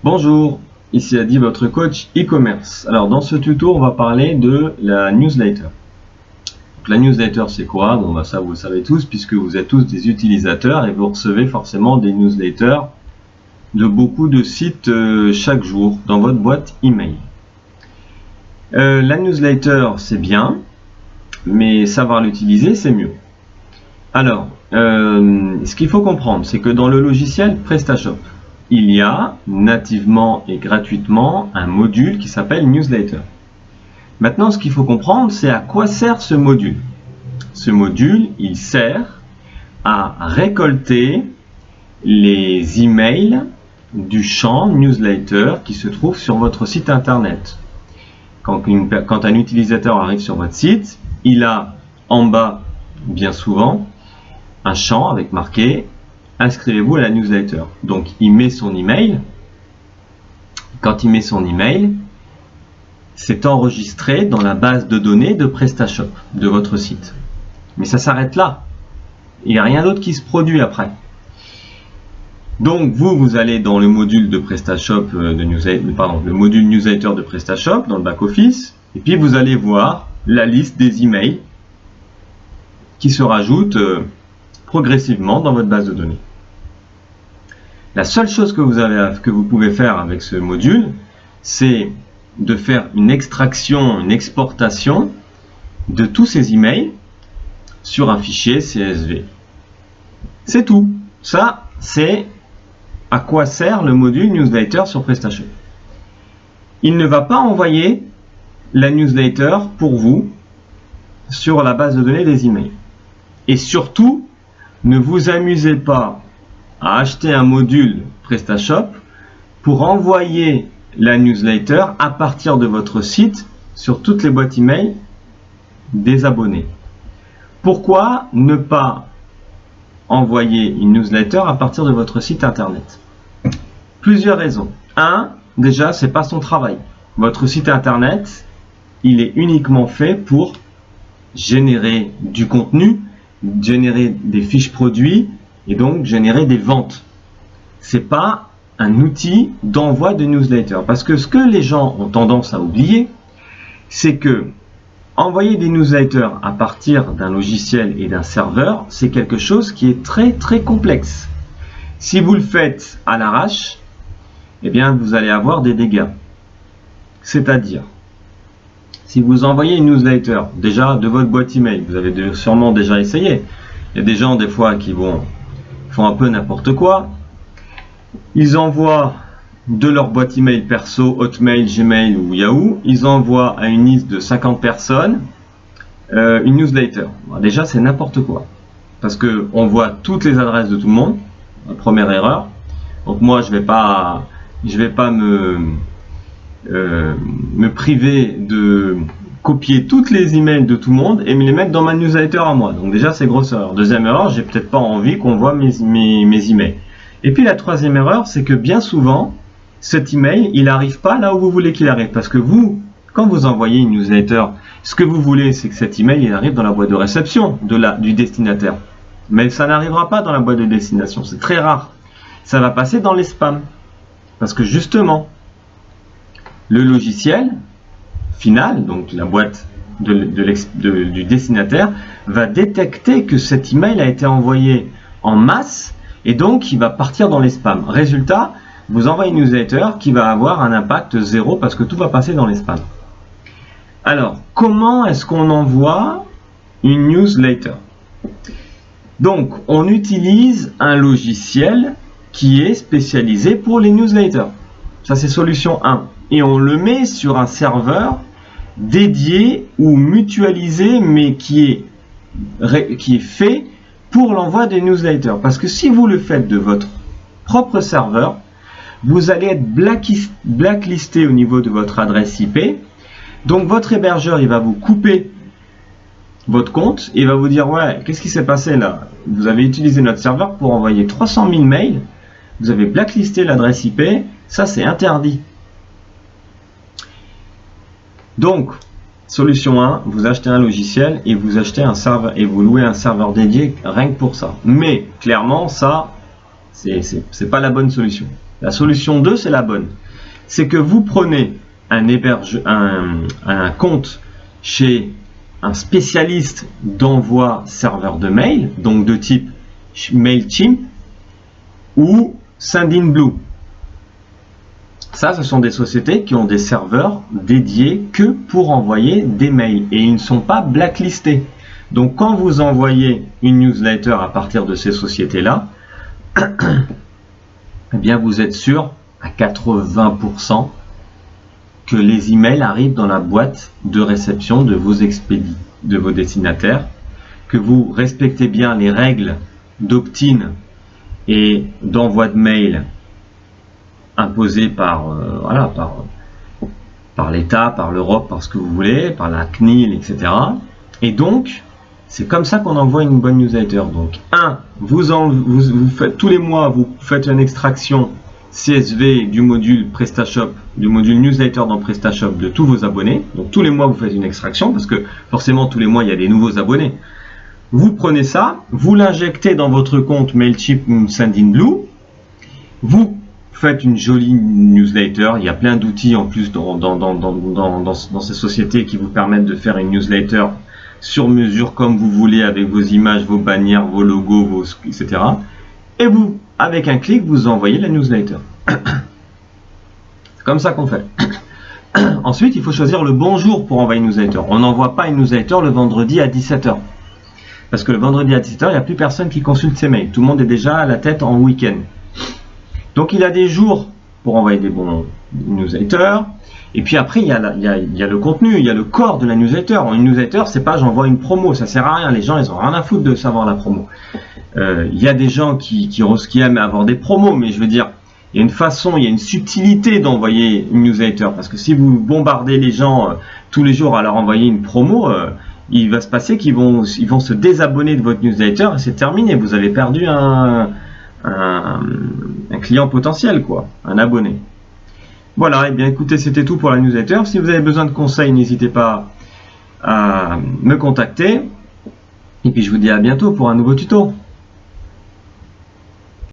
Bonjour, ici Adi, votre coach e-commerce. Alors dans ce tuto, on va parler de la newsletter. Donc, la newsletter, c'est quoi? Bon, ça vous le savez tous puisque vous êtes tous des utilisateurs et vous recevez forcément des newsletters de beaucoup de sites chaque jour dans votre boîte email. La newsletter, c'est bien, mais savoir l'utiliser, c'est mieux. Alors, ce qu'il faut comprendre, c'est que dans le logiciel PrestaShop, il y a nativement et gratuitement un module qui s'appelle Newsletter. Maintenant, ce qu'il faut comprendre, c'est à quoi sert ce module. Ce module, il sert à récolter les emails du champ Newsletter qui se trouve sur votre site internet. Quand un utilisateur arrive sur votre site, il a en bas, bien souvent, un champ avec marqué « Inscrivez-vous à la newsletter ». Donc, il met son email. Quand il met son email, c'est enregistré dans la base de données de PrestaShop de votre site. Mais ça s'arrête là. Il n'y a rien d'autre qui se produit après. Donc, vous allez dans le module de PrestaShop, le module Newsletter de PrestaShop, dans le back-office, et puis vous allez voir la liste des emails qui se rajoutent progressivement dans votre base de données. La seule chose que vous pouvez faire avec ce module, c'est de faire une extraction, une exportation de tous ces emails sur un fichier CSV. C'est tout. Ça, c'est à quoi sert le module Newsletter sur PrestaShop. Il ne va pas envoyer la newsletter pour vous sur la base de données des emails. Et surtout, ne vous amusez pas à acheter un module PrestaShop pour envoyer la newsletter à partir de votre site sur toutes les boîtes email des abonnés. Pourquoi ne pas envoyer une newsletter à partir de votre site internet? Plusieurs raisons. Déjà, c'est pas son travail. Votre site internet, il est uniquement fait pour générer du contenu, générer des fiches produits et donc générer des ventes. C'est pas un outil d'envoi de newsletter. Parce que ce que les gens ont tendance à oublier, c'est que envoyer des newsletters à partir d'un logiciel et d'un serveur, c'est quelque chose qui est très très complexe. Si vous le faites à l'arrache, eh bien vous allez avoir des dégâts. C'est-à-dire, si vous envoyez une newsletter déjà de votre boîte email, vous avez sûrement déjà essayé. Il y a des gens des fois qui font un peu n'importe quoi. Ils envoient de leur boîte email perso, Hotmail, Gmail ou Yahoo, ils envoient à une liste de 50 personnes une newsletter. Bon, déjà, c'est n'importe quoi. Parce qu'on voit toutes les adresses de tout le monde. La première erreur. Donc moi, je vais pas me priver de copier toutes les emails de tout le monde et me les mettre dans ma newsletter à moi. Donc déjà, c'est grosse erreur. Deuxième erreur, j'ai peut-être pas envie qu'on voit mes emails. Et puis la troisième erreur, c'est que bien souvent, cet email, il n'arrive pas là où vous voulez qu'il arrive. Parce que vous, quand vous envoyez une newsletter, ce que vous voulez, c'est que cet email, il arrive dans la boîte de réception du destinataire. Mais ça n'arrivera pas dans la boîte de destination. C'est très rare. Ça va passer dans les spams. Parce que justement, le logiciel final, donc la boîte du destinataire, va détecter que cet email a été envoyé en masse et donc il va partir dans les spams. Résultat, vous envoyez une newsletter qui va avoir un impact zéro parce que tout va passer dans les spams. Alors, comment est-ce qu'on envoie une newsletter? Donc, on utilise un logiciel qui est spécialisé pour les newsletters. Ça, c'est solution 1. Et on le met sur un serveur dédié ou mutualisé, mais qui est fait pour l'envoi des newsletters. Parce que si vous le faites de votre propre serveur, vous allez être blacklisté au niveau de votre adresse IP. Donc votre hébergeur, il va vous couper votre compte et il va vous dire « Ouais, qu'est-ce qui s'est passé là? Vous avez utilisé notre serveur pour envoyer 300 000 mails, vous avez blacklisté l'adresse IP, ça c'est interdit. » Donc, solution 1, vous achetez un logiciel et vous achetez un serveur et vous louez un serveur dédié rien que pour ça. Mais clairement, ça, C'est pas la bonne solution. La solution 2, c'est la bonne. C'est que vous prenez un compte chez un spécialiste d'envoi serveur de mail, donc de type Mailchimp ou Sendinblue. Ça, ce sont des sociétés qui ont des serveurs dédiés que pour envoyer des mails et ils ne sont pas blacklistés. Donc, quand vous envoyez une newsletter à partir de ces sociétés-là, eh bien, vous êtes sûr à 80% que les emails arrivent dans la boîte de réception de vos expédients, de vos destinataires, que vous respectez bien les règles d'opt-in et d'envoi de mail imposées par l'État, par l'Europe, par ce que vous voulez, par la CNIL, etc. Et donc, c'est comme ça qu'on envoie une bonne newsletter. Donc, vous faites tous les mois, vous faites une extraction CSV du module PrestaShop, du module newsletter dans PrestaShop de tous vos abonnés. Donc, tous les mois, vous faites une extraction parce que forcément, tous les mois, il y a des nouveaux abonnés. Vous prenez ça, vous l'injectez dans votre compte Mailchimp ou Sendinblue. Vous faites une jolie newsletter. Il y a plein d'outils en plus dans ces sociétés qui vous permettent de faire une newsletter sur mesure comme vous voulez avec vos images, vos bannières, vos logos, etc. Et vous, avec un clic, vous envoyez la newsletter. C'est comme ça qu'on fait. Ensuite, il faut choisir le bon jour pour envoyer une newsletter. On n'envoie pas une newsletter le vendredi à 17 h. Parce que le vendredi à 17 h, il n'y a plus personne qui consulte ses mails. Tout le monde est déjà à la tête en week-end. Donc, il y a des jours pour envoyer des bons newsletters. Et puis après, il y a le contenu, il y a le corps de la newsletter. Une newsletter, c'est pas j'envoie une promo, ça sert à rien. Les gens, ils ont rien à foutre de savoir la promo. Il y a des gens qui aiment avoir des promos, mais je veux dire, il y a une façon, il y a une subtilité d'envoyer une newsletter. Parce que si vous bombardez les gens tous les jours à leur envoyer une promo, il va se passer qu'ils vont se désabonner de votre newsletter et c'est terminé. Vous avez perdu un client potentiel, quoi, un abonné. Voilà, et bien écoutez, c'était tout pour la newsletter. Si vous avez besoin de conseils, n'hésitez pas à me contacter. Et puis je vous dis à bientôt pour un nouveau tuto.